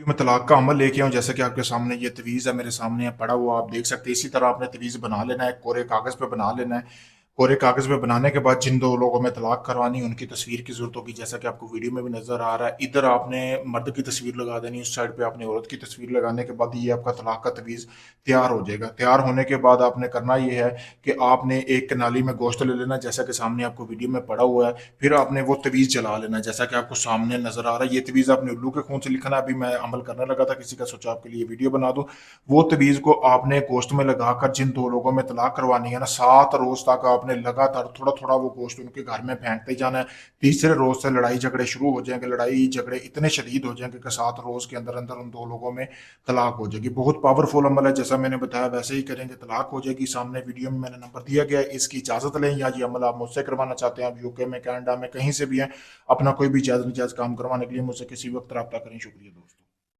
मैं तलाक का अमल लेके आऊँ, जैसा कि आपके सामने ये तवीज़ है, मेरे सामने है पड़ा हुआ, आप देख सकते हैं। इसी तरह आपने तवीज़ बना लेना है, कोरे कागज़ पे बना लेना है। कोरे कागज़ पे बनाने के बाद जिन 2 लोगों में तलाक करवानी है, उनकी तस्वीर की ज़रूरत होगी, जैसा कि आपको वीडियो में भी नज़र आ रहा है। इधर आपने मर्द की तस्वीर लगा देनी, उस साइड पे आपने औरत की तस्वीर लगाने के बाद ये आपका तलाक का तवीज़ तैयार हो जाएगा। तैयार होने के बाद आपने करना ये है कि आपने एक नाली में गोश्त ले लेना, जैसा कि सामने आपको वीडियो में पड़ा हुआ है। फिर आपने वो तवीज़ जला लेना, जैसा कि आपको सामने नज़र आ रहा है। ये तवीज़ आपने उल्लू के खून से लिखना है। अभी मैं अमल करने लगा था, किसी का सोचा आपके लिए वीडियो बना दूँ। वो तवीज़ को आपने गोश्त में लगाकर जिन 2 लोगों में तलाक करवानी है ना, 7 रोज़ तक आपने लगातार थोड़ा-थोड़ा वो गोश्त उनके घर में फेंकते जाना है। तीसरे रोज़ से लड़ाई झगड़े शुरू हो जाएँगे, लड़ाई झगड़े इतने शदीद हो जाएँगे कि 7 रोज़ के अंदर-अंदर उन 2 लोगों में तलाक हो जाएगी। बहुत पावरफुल अमल है, जैसा मैंने बताया वैसे ही करेंगे, तलाक हो जाएगी। सामने वीडियो में मैंने नंबर दिया गया है, इसकी इजाज़त लें, या ये अमल आप मुझसे करवाना चाहते हैं, आप यूके में, कनाडा में, कहीं से भी हैं, अपना कोई भी जायज़-नाजायज़ काम करवाने के लिए मुझसे किसी वक़्त राब्ता करें। शुक्रिया दोस्तों।